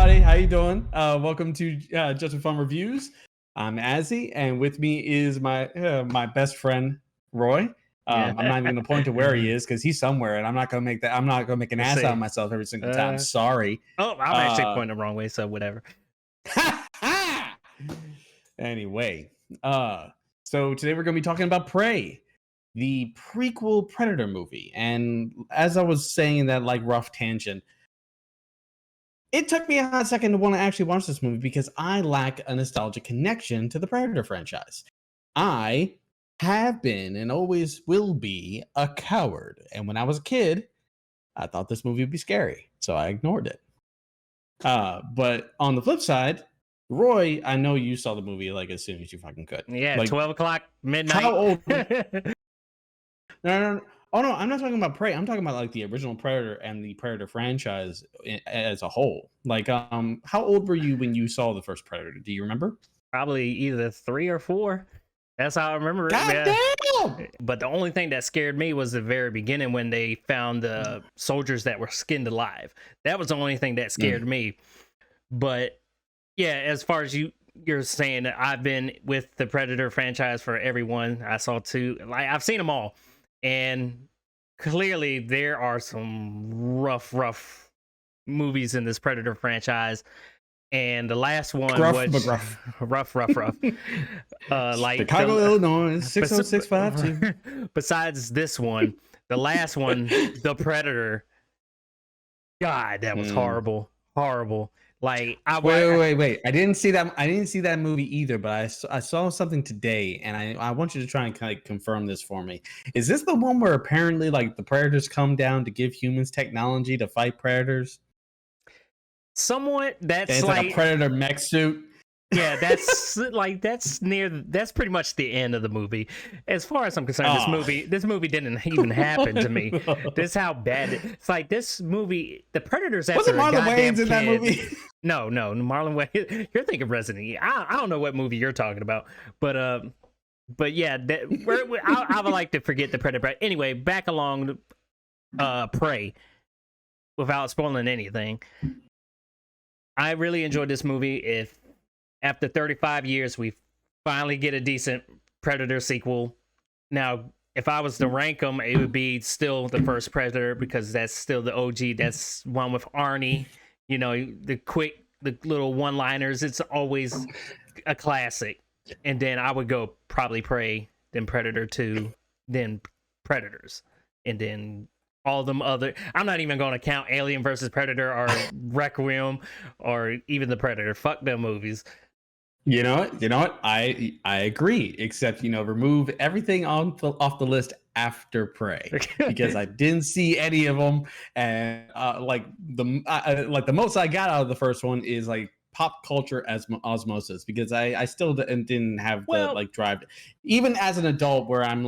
everybody. How you doing? Welcome to Just for Fun Reviews. I'm Azzy, and with me is my best friend Roy. I'm not even gonna point to where he is because he's somewhere, and I'm not gonna make that. I'm not gonna make an Let's ass see. out of myself every single time. Sorry. Oh, I'm actually pointing the wrong way, so whatever. Anyway, so today we're gonna be talking about Prey, the prequel Predator movie, and as I was saying in that like rough tangent. It took me a hot second to want to actually watch this movie because I lack a nostalgic connection to the Predator franchise. I have been and always will be a coward. And when I was a kid, I thought this movie would be scary. So I ignored it. But on the flip side, Roy, I know you saw the movie like as soon as you fucking could. Yeah, like, 12 o'clock, midnight. How old? No. Oh no, I'm not talking about Prey. I'm talking about like the original Predator and the Predator franchise as a whole. Like, how old were you when you saw the first Predator? Do you remember? Probably either 3 or 4. That's how I remember it. God damn! But the only thing that scared me was the very beginning when they found the soldiers that were skinned alive. That was the only thing that scared me. But yeah, as far as you're saying that I've been with the Predator franchise for everyone. I saw 2. Like, I've seen them all. And clearly there are some rough movies in this Predator franchise. And the last one was rough. Like Chicago, Illinois, 60652. Besides this one, the last one, The Predator. God, that was horrible. Like, wait. I didn't see that movie either, but I saw something today, and I want you to try and kind of confirm this for me. Is this the one where apparently like the predators come down to give humans technology to fight predators? Somewhat. That's like a predator mech suit. Yeah, that's that's pretty much the end of the movie. As far as I'm concerned, this movie didn't even happen to me. This is how bad it's like. This movie, the Predators after wasn't Marlon Wayans in that movie? No, Marlon Wayans. You're thinking Resident Evil. I don't know what movie you're talking about, but yeah, I would like to forget the Predator. But anyway, back along Prey, without spoiling anything. I really enjoyed this movie. If after 35 years, we finally get a decent Predator sequel. Now, if I was to rank them, it would be still the first Predator because that's still the OG. That's one with Arnie. You know, the little one-liners. It's always a classic. And then I would go probably Prey, then Predator 2, then Predators, and then all them other. I'm not even going to count Alien versus Predator or Requiem or even The Predator. Fuck them movies. You know what? I agree. Except remove everything off the list after Prey because I didn't see any of them, and like the most I got out of the first one is like pop culture as osmosis because I still didn't have the drive, even as an adult, where I'm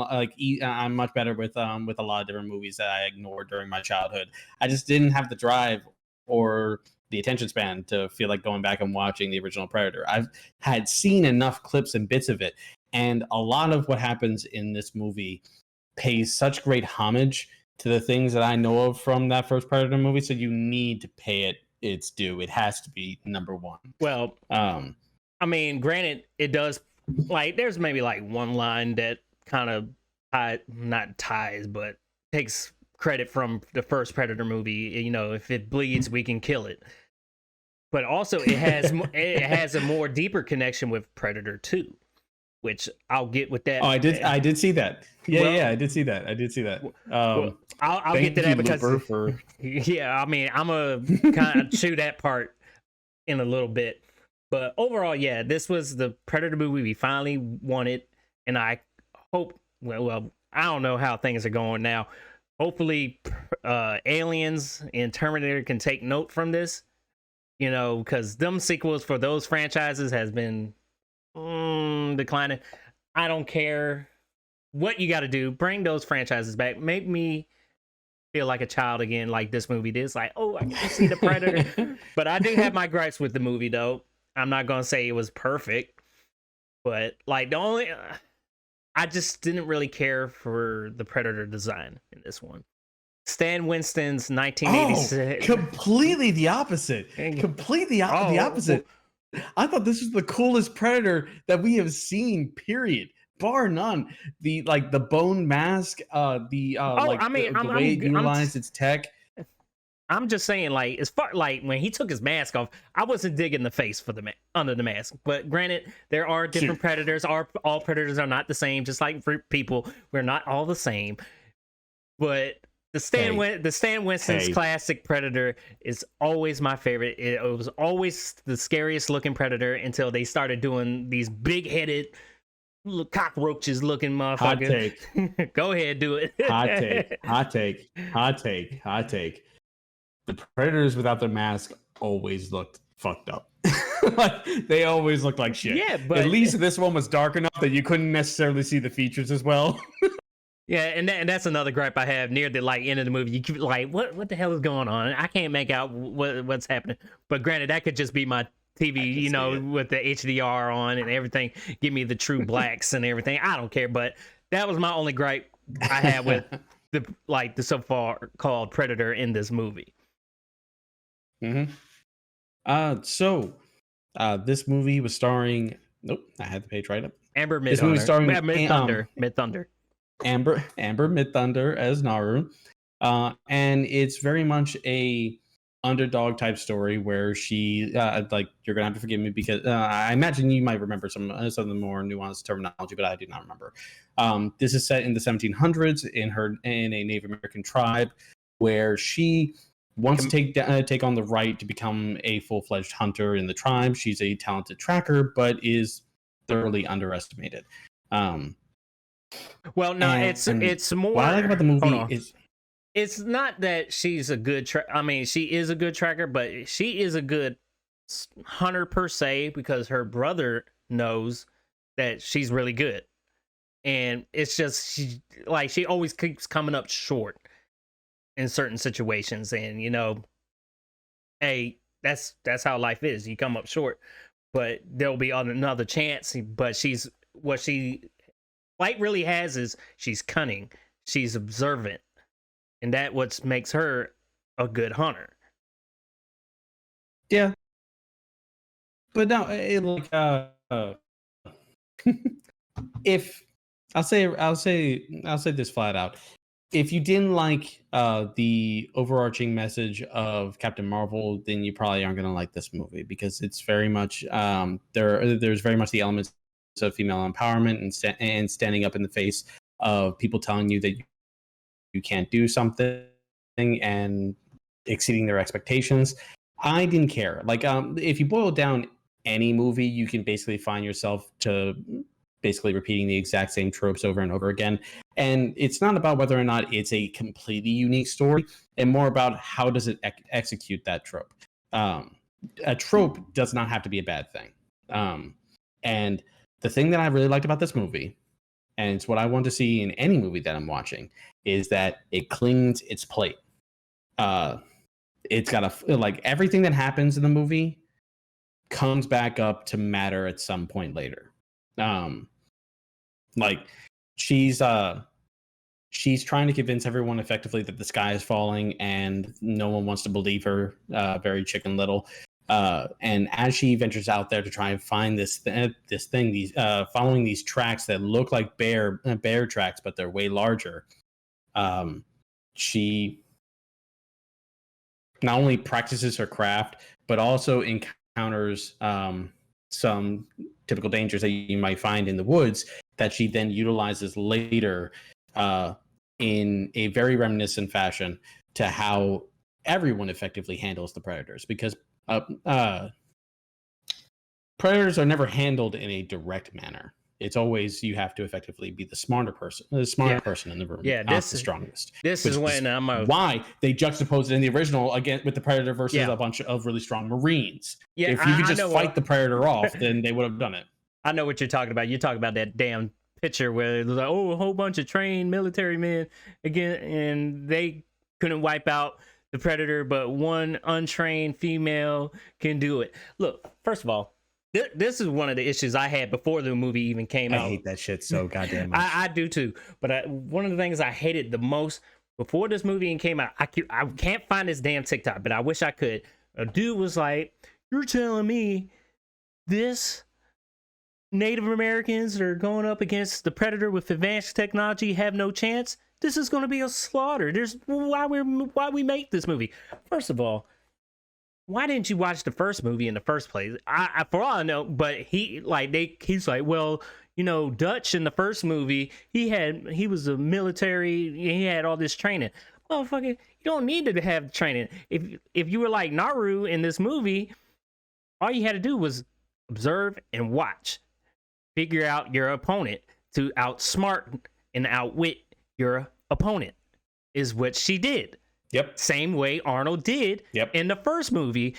I'm much better with a lot of different movies that I ignored during my childhood. I just didn't have the drive or the attention span to feel like going back and watching the original Predator. I've had seen enough clips and bits of it, and a lot of what happens in this movie pays such great homage to the things that I know of from that first Predator movie, so you need to pay it its due. It has to be number one. Well, I mean, granted, it does, like, there's maybe like one line that kind of not ties, but takes credit from the first Predator movie. You know, if it bleeds, we can kill it. But also, it has a more deeper connection with Predator 2, which I'll get with that. Oh, I did see that. Yeah, I did see that. I'll get to that because yeah, I mean, I'm gonna kind of chew that part in a little bit. But overall, yeah, this was the Predator movie we finally wanted, and I hope. Well, I don't know how things are going now. Hopefully, Aliens and Terminator can take note from this. You know, because them sequels for those franchises has been declining. I don't care what you got to do. Bring those franchises back. Make me feel like a child again, like this movie did. It's like, oh, I can see the Predator. But I do have my gripes with the movie, though. I'm not going to say it was perfect. But, like, I just didn't really care for the Predator design in this one. Stan Winston's Oh, 1986. completely the opposite. Completely the opposite. I thought this was the coolest Predator that we have seen, period. Bar none. The bone mask, the way it utilized its tech. I'm just saying, like, as far like when he took his mask off, I wasn't digging the face for the under the mask. But granted, there are different predators. All predators are not the same. Just like for people, we're not all the same. But the Stan Winston's classic Predator is always my favorite. It was always the scariest looking Predator until they started doing these big headed cockroaches looking motherfuckers. Hot take. Go ahead, do it. Hot take. The Predators without their mask always looked fucked up. Like, they always looked like shit. Yeah, but at least this one was dark enough that you couldn't necessarily see the features as well. Yeah, and that's another gripe I have near the end of the movie. You keep like, what the hell is going on? I can't make out what's happening. But granted, that could just be my TV, with the HDR on and everything, give me the true blacks and everything. I don't care, but that was my only gripe I had with the so far called Predator in this movie. So this movie was starring. Nope, I had the page right up. Amber Midthunder. This movie starring Midthunder. Amber Midthunder as Naru, and it's very much a underdog type story where she you're gonna have to forgive me because I imagine you might remember some of the more nuanced terminology, but I do not remember. This is set in the 1700s in a Native American tribe where she wants to take on the right to become a full-fledged hunter in the tribe. She's a talented tracker, but is thoroughly underestimated. Well, no, it's more. What I like about the movie is it's not that she's a good she is a good tracker, but she is a good hunter per se because her brother knows that she's really good, and it's just she always keeps coming up short in certain situations, and hey, that's how life is. You come up short, but there'll be another chance. But what she really has is she's cunning, she's observant, and that what makes her a good hunter. Yeah, but no, if I'll say this flat out. If you didn't like the overarching message of Captain Marvel, then you probably aren't going to like this movie because it's very much there's very much the elements of female empowerment and standing up in the face of people telling you that you can't do something and exceeding their expectations. I didn't care. If you boil down any movie, you can basically find yourself to basically repeating the exact same tropes over and over again. And it's not about whether or not it's a completely unique story, and more about how does it execute that trope. A trope does not have to be a bad thing. And the thing that I really liked about this movie, and it's what I want to see in any movie that I'm watching, is that it cleans its plate. It's got everything that happens in the movie comes back up to matter at some point later. She's trying to convince everyone effectively that the sky is falling and no one wants to believe her, very Chicken Little. And as she ventures out there to try and find this thing, following these tracks that look like bear tracks, but they're way larger. She not only practices her craft, but also encounters some typical dangers that you might find in the woods that she then utilizes later in a very reminiscent fashion to how everyone effectively handles the predators, because predators are never handled in a direct manner. It's always you have to effectively be the smarter person in the room. Yeah, not the strongest. This is when why they juxtaposed it in the original again with the predator versus a bunch of really strong Marines. Yeah, if you could just fight the predator off, then they would have done it. I know what you're talking about. You're talking about that damn picture where it was like, a whole bunch of trained military men again, and they couldn't wipe out the predator, but one untrained female can do it. Look, first of all, this is one of the issues I had before the movie even came out. I hate that shit so goddamn much. I do too. But one of the things I hated the most before this movie came out, I can't find this damn TikTok, but I wish I could. A dude was like, "You're telling me this Native Americans that are going up against the Predator with advanced technology have no chance? This is going to be a slaughter. There's why we make this movie." First of all, why didn't you watch the first movie in the first place? I for all I know, but he's like, well, you know, Dutch in the first movie, he was a military, he had all this training. Motherfucker, you don't need to have training. If you were like Naru in this movie, all you had to do was observe and watch. Figure out your opponent to outsmart and outwit your opponent is what she did. Yep. Same way Arnold did in the first movie.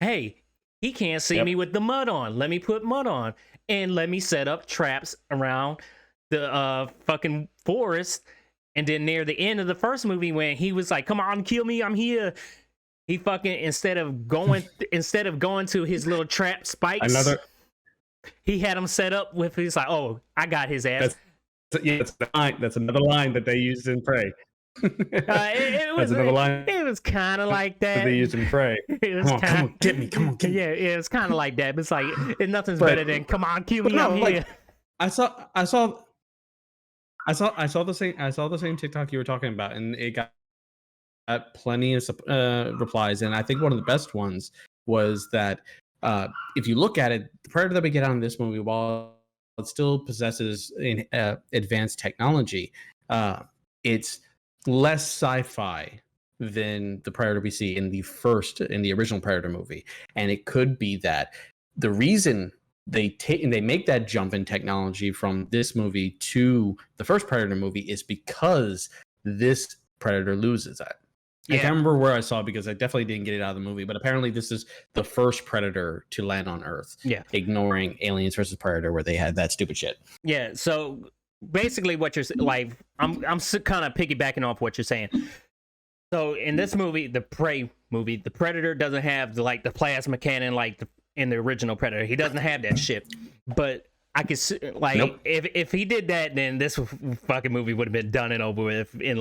Hey, he can't see me with the mud on. Let me put mud on. And let me set up traps around the fucking forest. And then near the end of the first movie, when he was like, "Come on, kill me, I'm here," he fucking instead of going to his little trap spikes, he had him set up with. He's like, "Oh, I got his ass." That's another line that they used in Prey. It was kind of like that. They used in Prey. Come on, get me. Yeah, it was kind of like that. But it's like nothing's better than "Come on, kill me, I'm here." I saw the same TikTok you were talking about, and it got plenty of replies. And I think one of the best ones was that if you look at it, the Predator that we get out in this movie, while it still possesses advanced technology, it's less sci-fi than the Predator we see in the original Predator movie. And it could be that the reason they make that jump in technology from this movie to the first Predator movie is because this Predator loses that. I can't remember where I saw it because I definitely didn't get it out of the movie, but apparently this is the first Predator to land on Earth. Yeah. Ignoring Aliens versus Predator where they had that stupid shit. Yeah, so basically what you're like, I'm kind of piggybacking off what you're saying. So in this movie, the Prey movie, the Predator doesn't have the plasma cannon in the original Predator. He doesn't have that shit. But I could if he did that, then this fucking movie would have been done and over with in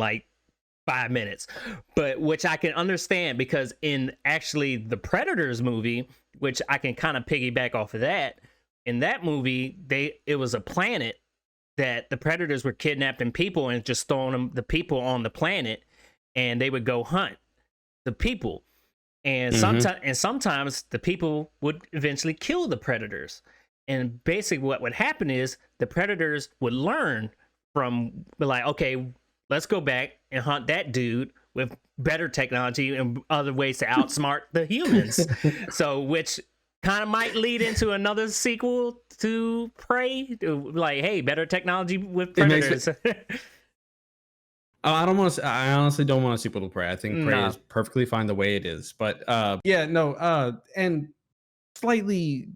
5 minutes. But which I can understand, because in actually the Predators movie, which I can kind of piggyback off of that, in that movie it was a planet that the Predators were kidnapping people and just throwing the people on the planet, and they would go hunt the people. And sometimes the people would eventually kill the Predators. And basically what would happen is the Predators would learn from, okay, let's go back and hunt that dude with better technology and other ways to outsmart the humans. So which kind of might lead into another sequel to Prey, hey, better technology with Predators. I honestly don't want a sequel to Prey. I think Prey is perfectly fine the way it is. But and slightly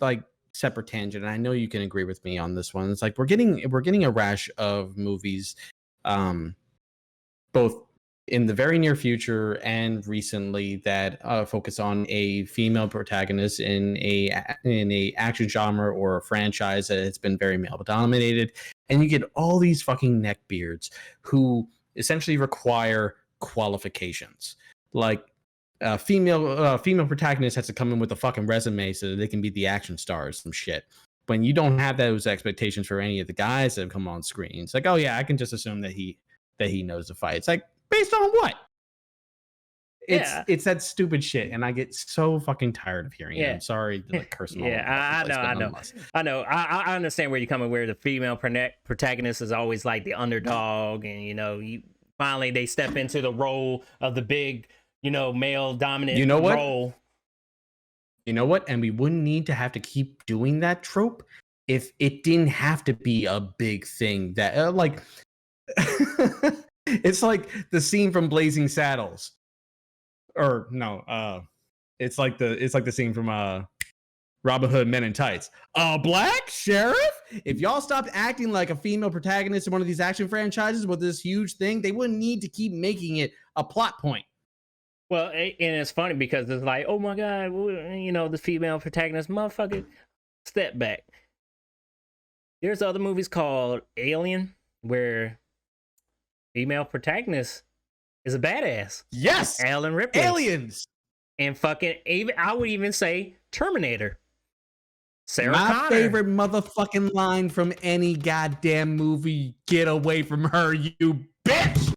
separate tangent. And I know you can agree with me on this one. It's we're getting a rash of movies, both in the very near future and recently, that focus on a female protagonist in a action genre or a franchise that has been very male dominated, and you get all these fucking neckbeards who essentially require qualifications. Female protagonist has to come in with a fucking resume so that they can be the action stars, some shit. When you don't have those expectations for any of the guys that have come on screen, it's oh yeah, I can just assume that he knows the fight. It's based on what? It's that stupid shit, and I get so fucking tired of hearing it. I'm sorry to curse them all. I know. I understand where you're coming. Where the female protagonist is always the underdog, and finally they step into the role of the big, male dominant role. You know what? And we wouldn't need to have to keep doing that trope if it didn't have to be a big thing. That it's like the scene from Blazing Saddles. Or no, it's like the scene from Robin Hood Men in Tights. A black sheriff? If y'all stopped acting like a female protagonist in one of these action franchises with this huge thing, they wouldn't need to keep making it a plot point. Well, and it's funny because it's oh my god, the female protagonist, motherfucker, step back. There's other movies called Alien where female protagonists is a badass. Yes, Alan Ripley. Aliens. And fucking even I would even say Terminator. Sarah My Connor. favorite motherfucking line from any goddamn movie. Get away from her, you bitch.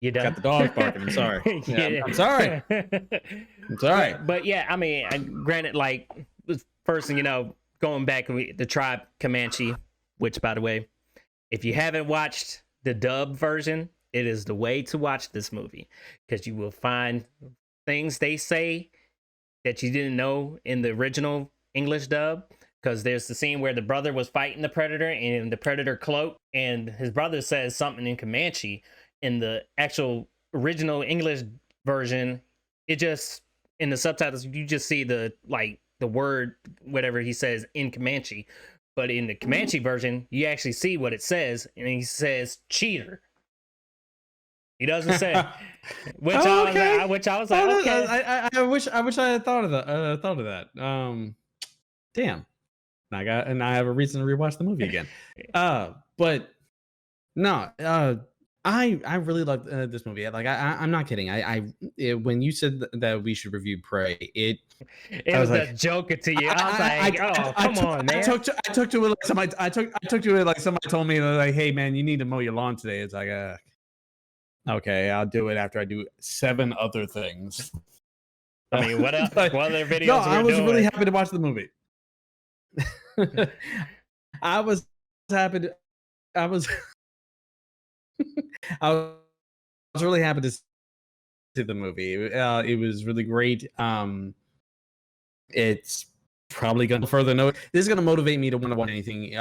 You done? Got the dog barking. I'm sorry. Yeah, I'm sorry. I'm sorry. But yeah, I mean, granted, like first, going back the tribe Comanche, which by the way, if you haven't watched the dub version, it is the way to watch this movie because you will find things they say that you didn't know in the original English dub. Because there's the scene where the brother was fighting the predator and the predator cloaked, and his brother says something in Comanche. In the actual original English version, it just in the subtitles you just see the word whatever he says in Comanche. But in the Comanche version, you actually see what it says, and he says cheater. He doesn't say, which I was like, okay. I wish I had thought of that. Damn. I have a reason to rewatch the movie again. But no, I really love this movie. Like I'm not kidding. When you said that we should review Prey, it was like, a joke to you. I was like, come on, man. I took to it like somebody. I took to it like somebody told me like, hey man, you need to mow your lawn today. It's like, okay, I'll do it after I do 7 other things. I mean, what else? What other videos? No, I was really happy to watch the movie. I was happy to. I was really happy to see the movie. It was really great. It's probably going to further note. This is going to motivate me to want to watch anything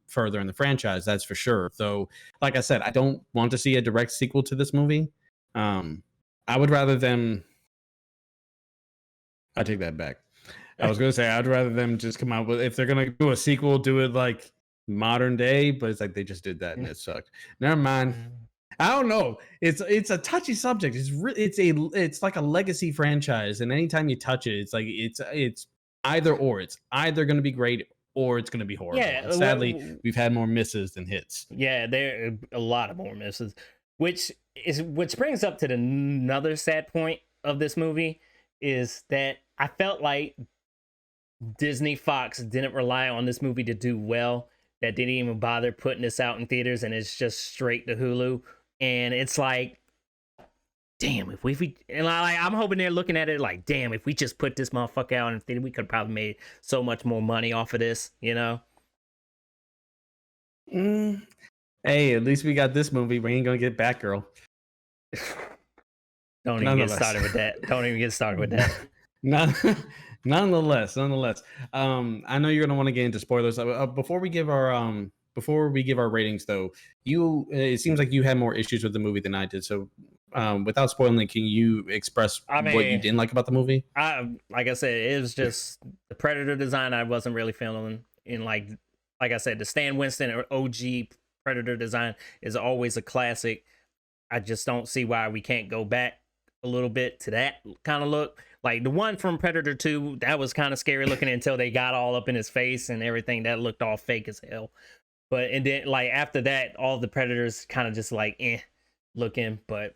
further in the franchise. That's for sure. So, like I said, I don't want to see a direct sequel to this movie. I would rather them. I take that back. I was going to say I'd rather them just come out with, if they're going to do a sequel, do it like modern day, but it's like they just did that and it sucked. Never mind. I don't know. It's a touchy subject. It's like a legacy franchise, and anytime you touch it, it's like it's either or. It's either going to be great or it's going to be horrible. Yeah, and sadly, we've had more misses than hits. Yeah, there are a lot of more misses, which brings up to another sad point of this movie is that I felt like Disney Fox didn't rely on this movie to do well, that didn't even bother putting this out in theaters, and it's just straight to Hulu. And it's like, damn, I'm hoping they're looking at it like, damn, if we just put this motherfucker out in theater, we could probably made so much more money off of this, Hey, at least we got this movie. We ain't gonna get Batgirl. Don't even get started with that. Don't even get started with that. Nonetheless, I know you're gonna want to get into spoilers. Before we give our ratings, though, it seems like you had more issues with the movie than I did. So, without spoiling, can you express what you didn't like about the movie? Like I said, it was just the Predator design. I wasn't really feeling in like I said, the Stan Winston or OG Predator design is always a classic. I just don't see why we can't go back a little bit to that kind of look. Like the one from Predator 2, that was kind of scary looking until they got all up in his face and everything. That looked all fake as hell. And then like after that, all the Predators kind of just like looking, but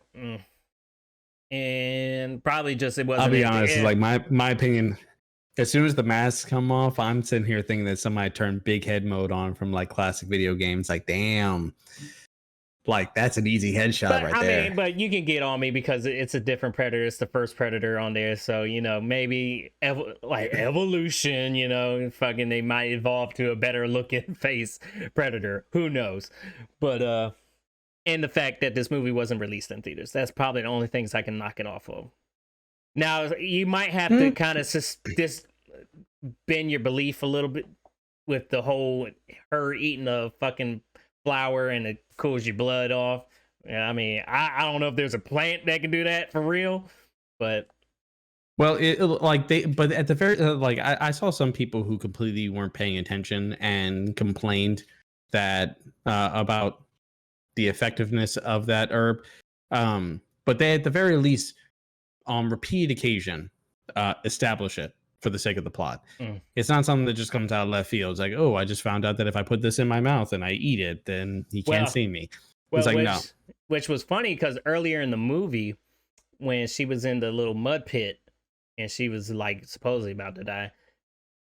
and probably just it wasn't. I'll be honest, like my opinion. As soon as the masks come off, I'm sitting here thinking that somebody turned big head mode on from like classic video games. Like, damn. Like, that's an easy headshot right there. I mean, but you can get on me because it's a different Predator. It's the first Predator on there. So, maybe evolution, fucking they might evolve to a better looking face Predator. Who knows? But, and the fact that this movie wasn't released in theaters. That's probably the only things I can knock it off of. Now, you might have to kind of bend your belief a little bit with the whole her eating a fucking flower and it cools your blood off. Yeah, I mean, I don't know if there's a plant that can do that for real, but but at the very I saw some people who completely weren't paying attention and complained that about the effectiveness of that herb. But they at the very least on repeat occasion establish it for the sake of the plot. It's not something that just comes out of left field. It's like, oh, I just found out that if I put this in my mouth and I eat it, then he can't see me. It's like, no. which was funny because earlier in the movie, when she was in the little mud pit and she was like supposedly about to die,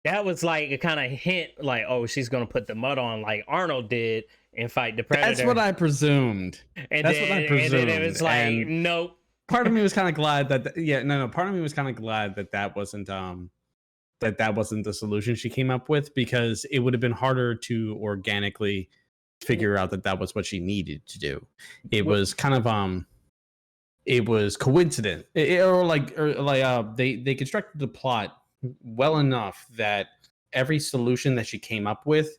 that was like a kind of hint, like, oh, she's gonna put the mud on like Arnold did and fight the Predator. That's what I presumed. And That's then, what I presumed. And then it was like, and nope. Part of me was kind of glad that, part of me was kind of glad that wasn't that wasn't the solution she came up with, because it would have been harder to organically figure out that was what she needed to do. It was kind of it was coincident, they constructed the plot well enough that every solution that she came up with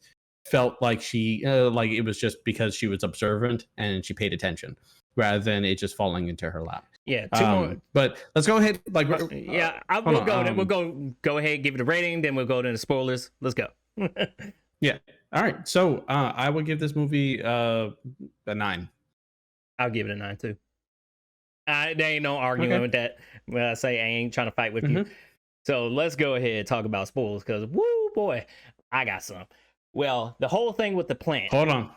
felt like she like it was just because she was observant and she paid attention, rather than it just falling into her lap. Yeah, two more. But let's go ahead. We'll go ahead, give it a rating, then we'll go to the spoilers. Let's go. Yeah. All right. So I would give this movie a 9. I'll give it a 9 too. There ain't no arguing with that. When I say I ain't trying to fight with you. So let's go ahead and talk about spoilers, because woo boy, I got some. Well, the whole thing with the plant. Hold on.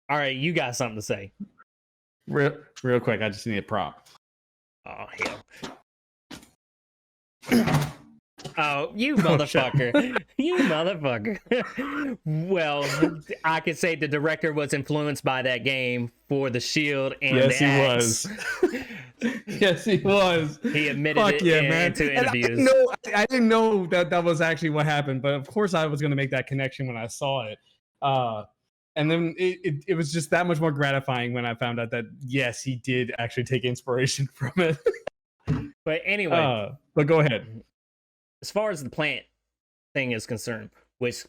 All right, you got something to say. Real quick, I just need a prop. Oh, hell. Oh, you motherfucker. You motherfucker. Well, I could say the director was influenced by that game for the shield and yes, the axe. Yes, he was. He admitted into interviews. I didn't know that was actually what happened, but of course I was going to make that connection when I saw it. And then it was just that much more gratifying when I found out that, yes, he did actually take inspiration from it. But anyway. But go ahead. As far as the plant thing is concerned, which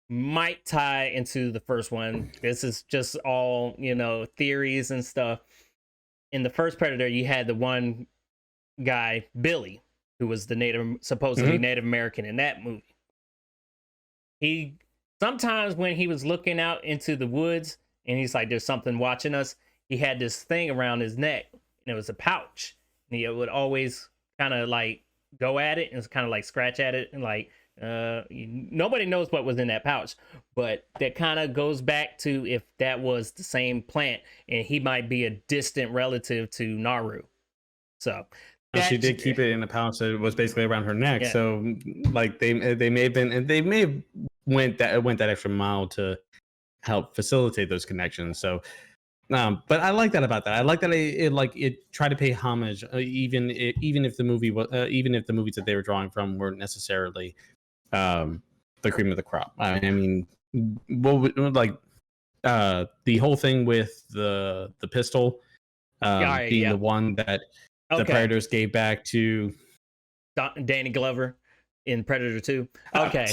might tie into the first one, this is just all, theories and stuff. In the first Predator, you had the one guy, Billy, who was the supposedly Native American in that movie. He sometimes, when he was looking out into the woods and he's like, there's something watching us, he had this thing around his neck, and it was a pouch. And he would always kind of like go at it and kind of like scratch at it, and like nobody knows what was in that pouch, but that kind of goes back to if that was the same plant, and he might be a distant relative to Naru. So she did keep it in a pouch that was basically around her neck. Yeah. So like they may have went that extra mile to help facilitate those connections. So but I like that about that. I like that it tried to pay homage, even if the movie even if the movies that they were drawing from weren't necessarily the cream of the crop. I mean, the whole thing with the pistol being the one that the Predators gave back to Danny Glover in Predator 2. Okay.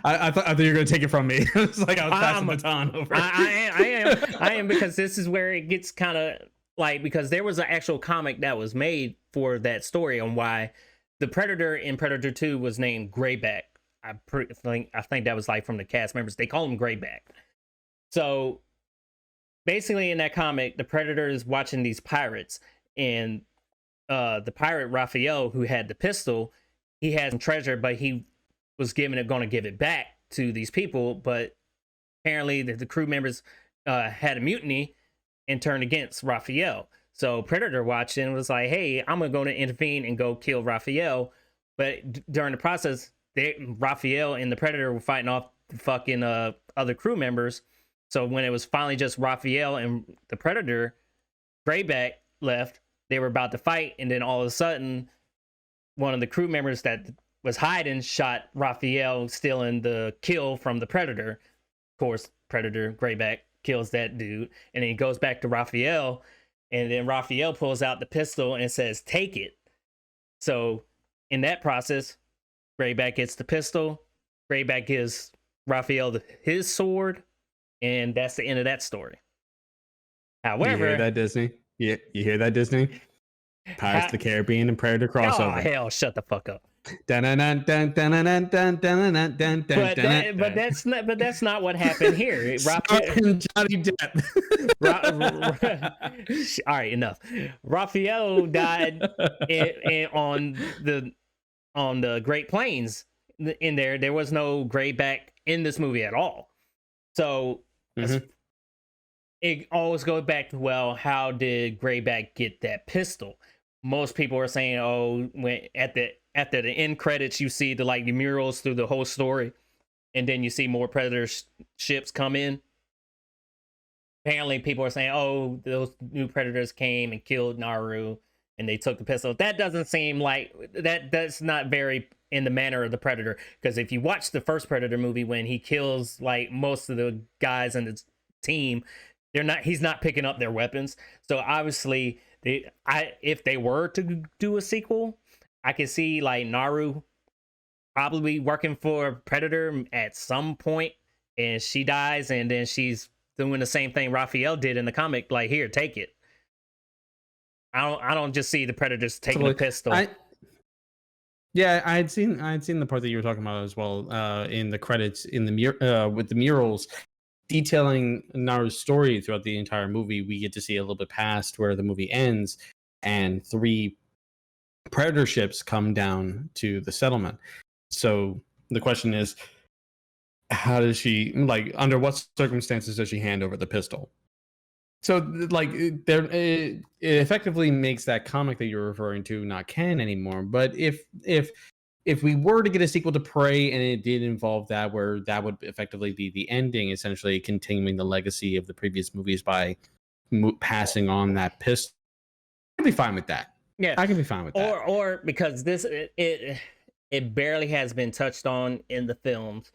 I thought you were going to take it from me. It's like I was passing the baton over. I am, because this is where it gets kind of like, because there was an actual comic that was made for that story on why the Predator in Predator 2 was named Grayback. I think that was like from the cast members. They call him Grayback. So basically in that comic, the Predator is watching these pirates, and the pirate Raphael, who had the pistol, he had some treasure, but he was going to give it back to these people, but apparently the crew members had a mutiny and turned against Raphael. So Predator watched and was like, hey, I'm going to intervene and go kill Raphael. But during the process, Raphael and the Predator were fighting off the fucking other crew members. So when it was finally just Raphael and the Predator, Grayback left, they were about to fight, and then all of a sudden, one of the crew members that was hiding shot Raphael, stealing the kill from the Predator. Of course, Predator Grayback kills that dude, and then he goes back to Raphael, and then Raphael pulls out the pistol and says, take it. So in that process, Grayback gets the pistol, Grayback gives Raphael his sword, and that's the end of that story. However, you hear that, Disney? You hear that, Disney? Pirates of the Caribbean and Predator crossover. Oh hell, shut the fuck up. But that's not what happened here. Johnny Depp. All right, enough. Raphael died on the Great Plains. In there was no Grayback in this movie at all. So it always goes back to, well, how did Greyback get that pistol? Most people are saying, oh, when after the end credits, you see the murals through the whole story, and then you see more Predator ships come in. Apparently, people are saying, oh, those new Predators came and killed Naru, and they took the pistol. That doesn't seem like that's not very in the manner of the Predator, because if you watch the first Predator movie, when he kills like most of the guys in the team, he's not picking up their weapons. So obviously if they were to do a sequel, I could see like Naru probably working for Predator at some point, and she dies, and then she's doing the same thing Raphael did in the comic, like, here, take it. I don't just see the Predators taking a pistol. Yeah, I had seen the part that you were talking about as well, in the credits in the with the murals detailing Naru's story throughout the entire movie. We get to see a little bit past where the movie ends, and 3 Predator ships come down to the settlement. So the question is, how does she, like, under what circumstances does she hand over the pistol? So, like, it effectively makes that comic that you're referring to not canon anymore. But if we were to get a sequel to Prey and it did involve that, where that would effectively be the ending, essentially continuing the legacy of the previous movies by passing on that pistol, I'd be fine with that. Yeah, I can be fine with that. Or because it barely has been touched on in the films.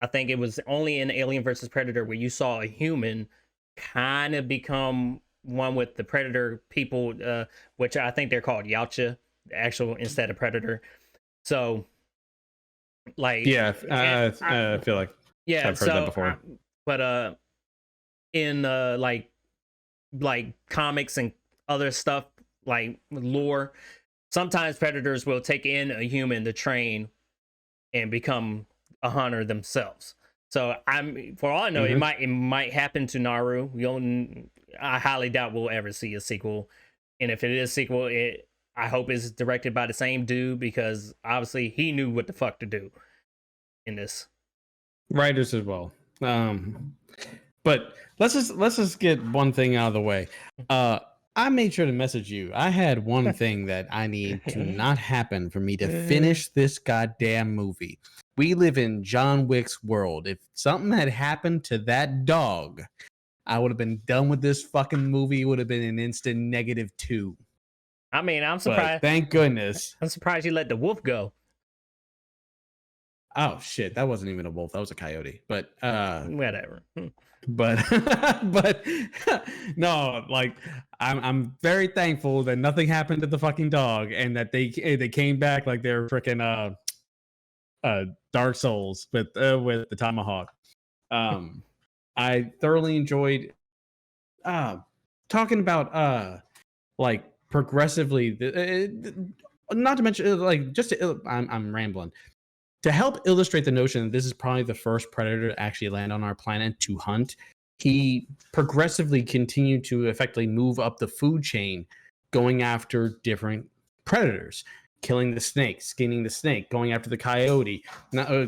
I think it was only in Alien versus Predator where you saw a human kind of become one with the Predator people, which I think they're called Yautja, actual, instead of Predator. So, like, yeah, I feel like I've heard that before. But in like comics and other stuff, like lore, sometimes Predators will take in a human to train and become a hunter themselves. So for all I know, it might happen to Naru. I highly doubt we'll ever see a sequel. And if it is a sequel, I hope it's directed by the same dude, because obviously he knew what the fuck to do in this. Writers as well. But let's just get one thing out of the way. I made sure to message you. I had one thing that I need to not happen for me to finish this goddamn movie. We live in John Wick's world. If something had happened to that dog, I would have been done with this fucking movie. It would have been an instant -2. I mean, I'm surprised. But thank goodness. I'm surprised you let the wolf go. Oh shit, that wasn't even a wolf. That was a coyote. But whatever. But no, like, I'm very thankful that nothing happened to the fucking dog, and that they came back like they're freaking Dark Souls with the tomahawk. I thoroughly enjoyed talking about like progressively, not to mention, like, I'm rambling. To help illustrate the notion that this is probably the first predator to actually land on our planet to hunt, he progressively continued to effectively move up the food chain, going after different predators, killing the snake, skinning the snake, going after the coyote,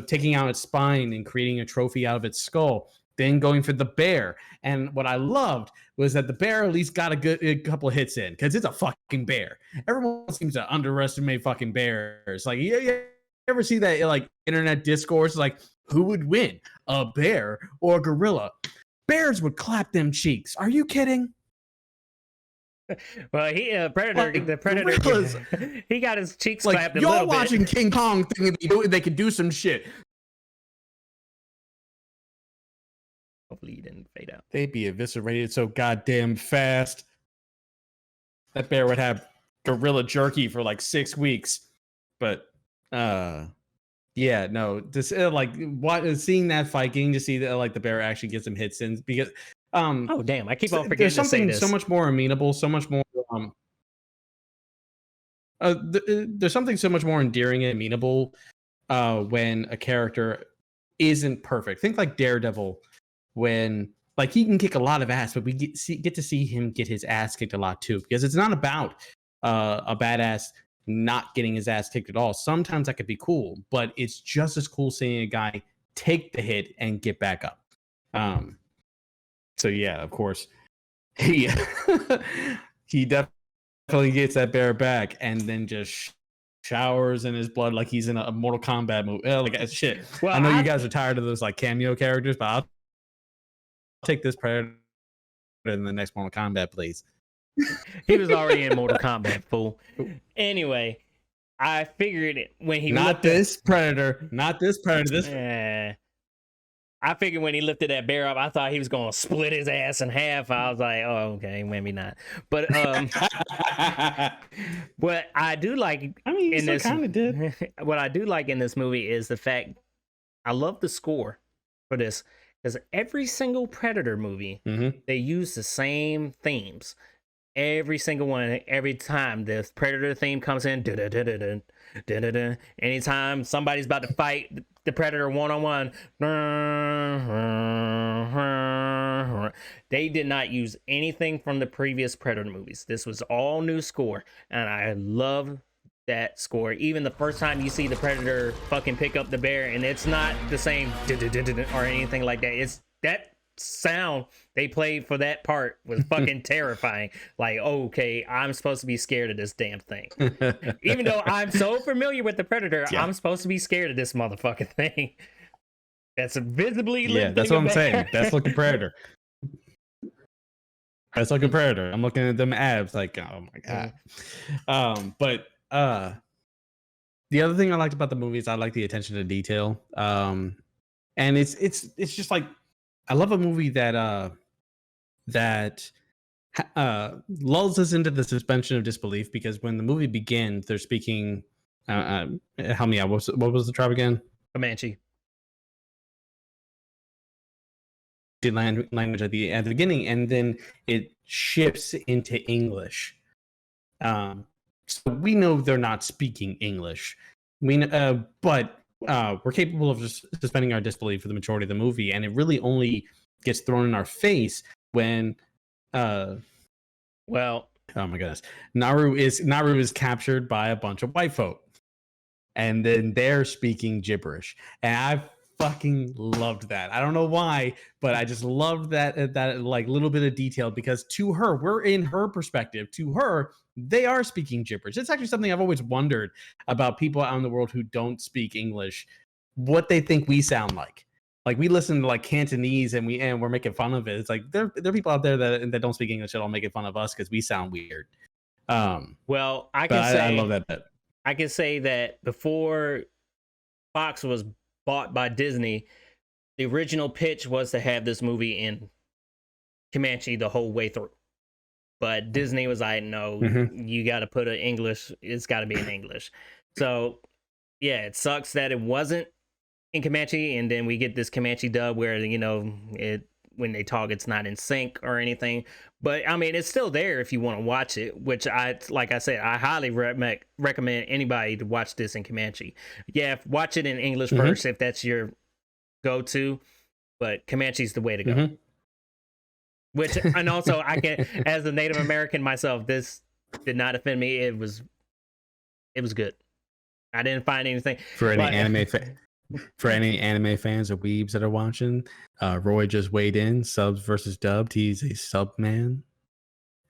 taking out its spine and creating a trophy out of its skull, then going for the bear. And what I loved was that the bear at least got a couple of hits in, because it's a fucking bear. Everyone seems to underestimate fucking bears. Like, yeah. Ever see that, like, internet discourse, like, who would win, a bear or a gorilla? Bears would clap them cheeks. Are you kidding? Well, the predator, gorillas, he got his cheeks like, clapped a y'all little watching bit. King Kong thinking they could do some shit. Hopefully you didn't fade out. They'd be eviscerated so goddamn fast. That bear would have gorilla jerky for like 6 weeks. But yeah, no, this like, seeing that fight, getting to see that, like, the bear actually gets some hits in, because oh damn, I keep on forgetting there's something to say this. so much more amenable, so much more there's something so much more endearing and amenable when a character isn't perfect. Think like Daredevil, when, like, he can kick a lot of ass, but we get to see him get his ass kicked a lot too, because it's not about a badass not getting his ass kicked at all. Sometimes that could be cool, but it's just as cool seeing a guy take the hit and get back up. So yeah, of course, he he definitely gets that bear back, and then just showers in his blood like he's in a Mortal Kombat movie. Like shit. Well, I know you guys are tired of those like cameo characters, but I'll take this Predator in the next Mortal Kombat, please. He was already in Mortal Kombat, fool. Anyway, I figured it when he not this Predator. This I figured when he lifted that bear up, I thought he was gonna split his ass in half. I was like, oh, okay, maybe not. But what I do like, I mean, in this kind of did. what I do like in this movie is the fact I love the score for this, because every single Predator movie, they use the same themes. Every single one, every time the Predator theme comes in, anytime somebody's about to fight the Predator one-on-one, they did not use anything from the previous Predator movies. This was all new score, and I love that score. Even the first time you see the Predator fucking pick up the bear, and it's not the same or anything like that. It's that sound they played for that part was fucking terrifying. Like, okay, I'm supposed to be scared of this damn thing. Even though I'm so familiar with the Predator, I'm supposed to be scared of this motherfucking thing. That's visibly lifting. Yeah, that's what I'm saying. That's looking Predator. That's looking Predator. I'm looking at them abs like, oh my god. But the other thing I liked about the movie is I like the attention to detail. And it's just like, I love a movie that lulls us into the suspension of disbelief, because when the movie begins, they're speaking. Help me out. What was the tribe again? Comanche. Language at the beginning, and then it shifts into English. So we know they're not speaking English. But we're capable of just suspending our disbelief for the majority of the movie, and it really only gets thrown in our face when oh my goodness, Naru is captured by a bunch of white folk, and then they're speaking gibberish, and I fucking loved that. I don't know why, but I just loved that like little bit of detail, because to her, we're in her perspective. To her, they are speaking gibberish. It's actually something I've always wondered about people out in the world who don't speak English, what they think we sound like. Like, we listen to like Cantonese and we're making fun of it. It's like there are people out there that don't speak English at all making fun of us because we sound weird. Well, I love that bit. I can say that before Fox was bought by Disney, the original pitch was to have this movie in Comanche the whole way through. But Disney was like, no, you got to put it's got to be in English. So, yeah, it sucks that it wasn't in Comanche, and then we get this Comanche dub where, when they talk, it's not in sync or anything. But, I mean, it's still there if you want to watch it, which like I said, I highly recommend anybody to watch this in Comanche. Yeah, watch it in English first if that's your go-to, but Comanche's the way to go. Which, and also, I can, as a Native American myself, this did not offend me. It was good. I didn't find anything. For any anime fans or weebs that are watching, Roy just weighed in, subs versus dubbed. He's a sub man,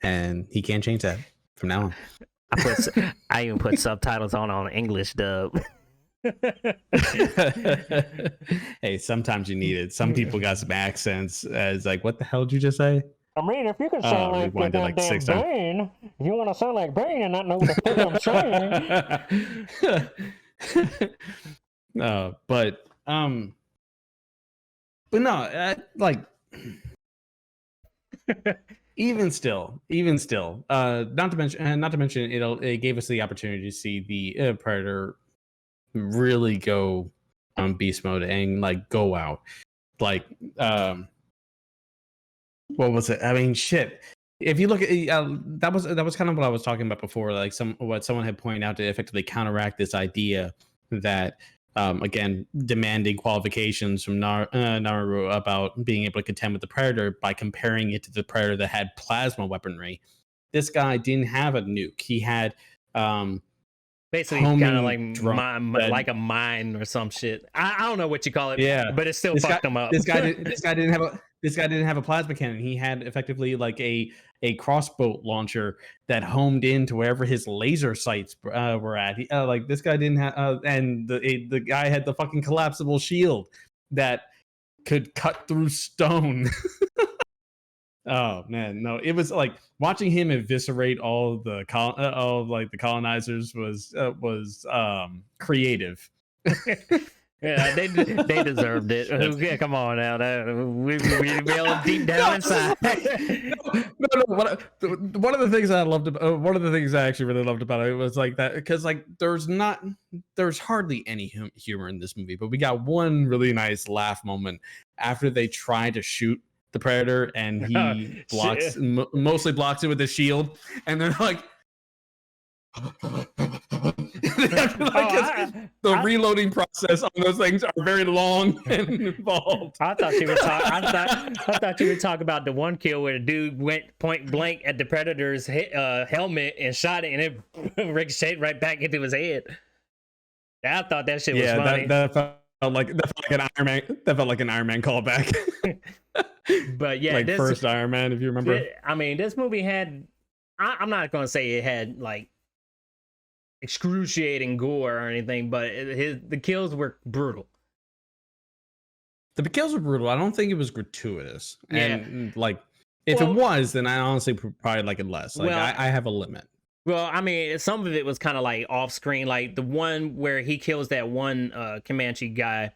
and he can't change that from now on. I even put subtitles on English dub. Hey, sometimes you need it. Some people got some accents. It's like, what the hell did you just say? I mean, if you can sound like the goddamn Bane, if you want to sound like Bane and not know what the fuck I'm saying. But no, like, even still, not to mention, it gave us the opportunity to see the Predator really go on beast mode and like go out. Like, what was it? I mean, shit. If you look at that was kind of what I was talking about before. Like what someone had pointed out to effectively counteract this idea that again, demanding qualifications from Naru about being able to contend with the Predator by comparing it to the Predator that had plasma weaponry. This guy didn't have a nuke. He had basically kind of like a mine or some shit. I don't know what you call it. Yeah, but it still fucked him up. This guy didn't have a. this guy didn't have a plasma cannon. He had effectively like a crossbow launcher that homed into wherever his laser sights were at. Like this guy didn't have, and the guy had the fucking collapsible shield that could cut through stone. Oh man, no! It was like watching him eviscerate all the colonizers was creative. Yeah, they deserved it. Yeah, come on now, we real deep down inside. No. One of the things I loved about one of the things I actually really loved about it was like that, because like there's hardly any humor in this movie, but we got one really nice laugh moment after they try to shoot the Predator and he mostly blocks it with his shield, and they're like. The reloading process on those things are very long and involved. I thought you were talking about the one kill where the dude went point blank at the Predator's helmet and shot it, and it ricocheted right back into his head. I thought that shit was funny. That felt like an Iron Man. That felt like an Iron Man callback. But yeah, like first Iron Man, if you remember. I mean, this movie had. I'm not going to say it had like excruciating gore or anything, but the kills were brutal. The kills were brutal. I don't think it was gratuitous. Yeah. And like, if it was, then I honestly probably like it less. Like, I have a limit. Well, I mean, some of it was kind of like off screen, like the one where he kills that one Comanche guy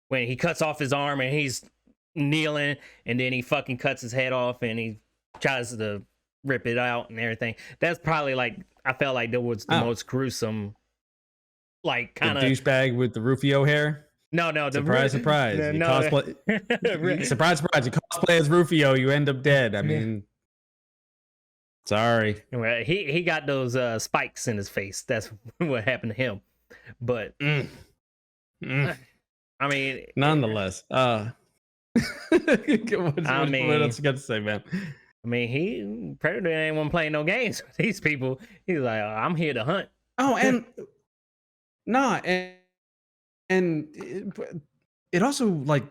when he cuts off his arm and he's kneeling, and then he fucking cuts his head off and he tries to rip it out and everything. That's probably like, I felt like that was the most gruesome, like kind of douchebag with the Rufio hair. No, surprise. Surprise, you cosplay you cosplay as Rufio, you end up dead. I mean, sorry. Well, he got those spikes in his face. That's what happened to him. But I mean, nonetheless, what else you got to say, man? I mean, Predator ain't want to play no games with these people. He's like, I'm here to hunt. Oh, and it also, like,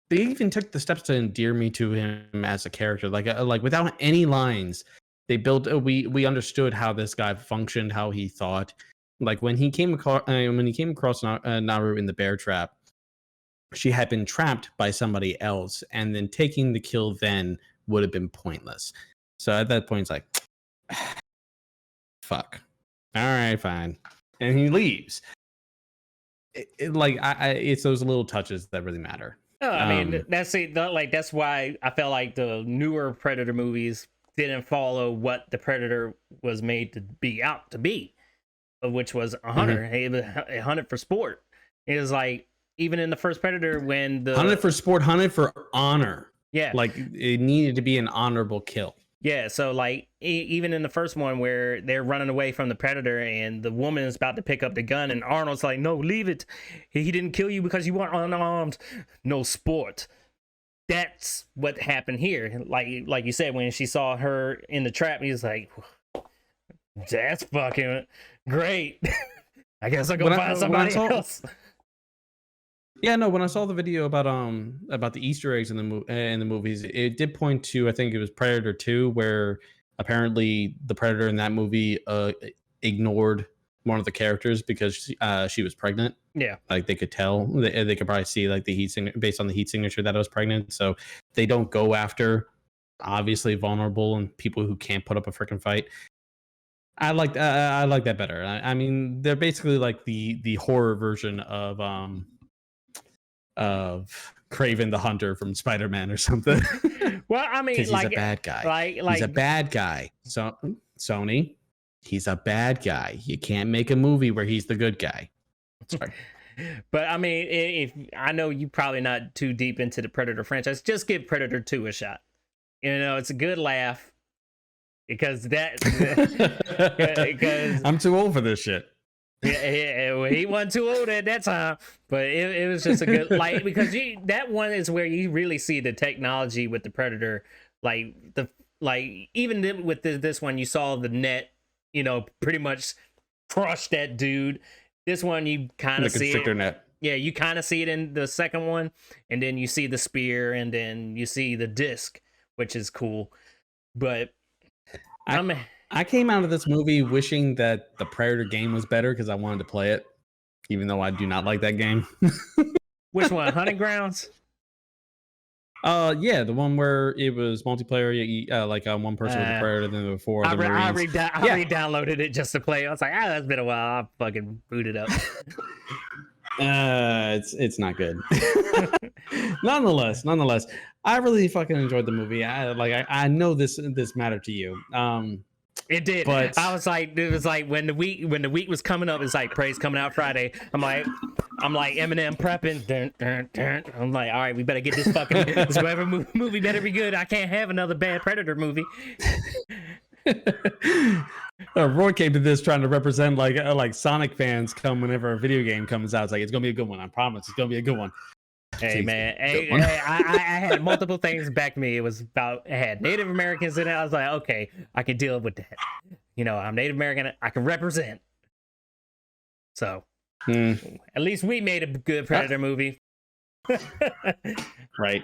they even took the steps to endear me to him as a character. Like without any lines, they built. We understood how this guy functioned, how he thought. Like when he came across Naru in the bear trap, she had been trapped by somebody else, and then taking the kill then would have been pointless. So at that point, it's like, fuck. All right, fine. And he leaves. It's those little touches that really matter. Oh, I mean, that's why I felt like the newer Predator movies didn't follow what the Predator was made to be out to be, which was a hunter. He was a hunter for sport. It was like, even in the first Predator, when the hunted for sport, hunted for honor. Yeah, like it needed to be an honorable kill. Yeah, so like even in the first one where they're running away from the Predator and the woman is about to pick up the gun and Arnold's like, no, leave it. He didn't kill you because you weren't unarmed. No sport. That's what happened here. Like you said, when she saw her in the trap, he was like, that's fucking great. I guess I'll go find somebody else. Yeah, no. When I saw the video about the Easter eggs in the movies, it did point to, I think it was Predator 2, where apparently the Predator in that movie ignored one of the characters because she was pregnant. Yeah, like they could tell. They could probably see like the heat based on the heat signature that I was pregnant. So they don't go after obviously vulnerable and people who can't put up a freaking fight. I like that better. I mean, they're basically like the horror version of Kraven the Hunter from Spider-Man or something. Well, I mean, he's a bad guy. He's a bad guy. So Sony, he's a bad guy. You can't make a movie where he's the good guy. Sorry. But I mean, if I know you probably not too deep into the Predator franchise, just give Predator 2 a shot. You know, it's a good laugh because I'm too old for this shit. Yeah, he wasn't too old at that time, but it was just a good, like, because that one is where you really see the technology with the Predator, even with this one, you saw the net, you know, pretty much crush that dude. This one you kind of see constrictor net. Yeah, you kind of see it in the second one, and then you see the spear, and then you see the disc, which is cool. But I came out of this movie wishing that the Predator game was better because I wanted to play it, even though I do not like that game. which one? Hunting Grounds? Yeah, the one where it was multiplayer, like one person was a Predator, then there were four other Marines. I re-downloaded it just to play. I was like, that's been a while. I'll fucking boot it up. It's not good. Nonetheless, I really fucking enjoyed the movie. I know this mattered to you. It did. But I was like, it was like when the week was coming up, it's like Prey's coming out Friday. I'm like Eminem prepping. Dun, dun, dun. I'm like, all right, we better get this fucking this whatever movie better be good. I can't have another bad Predator movie. Roy came to this trying to represent like Sonic fans come whenever a video game comes out. It's like, it's gonna be a good one. I promise, it's gonna be a good one. Hey man, I had multiple things back to me. It was about, it had Native Americans in it. I was like, okay, I can deal with that. You know, I'm Native American. I can represent. So, at least we made a good Predator movie. Right.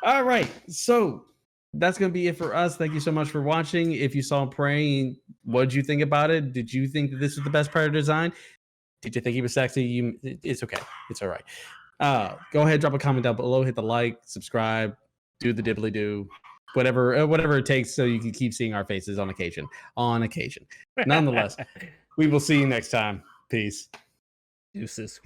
All right, so that's gonna be it for us. Thank you so much for watching. If you saw Prey, what did you think about it? Did you think that this was the best Predator design? Did you think he was sexy? It's okay. It's all right. Go ahead, drop a comment down below, hit the like, subscribe, do the dibbly do, whatever it takes so you can keep seeing our faces on occasion. Nonetheless, we will see you next time. Peace. Deuces.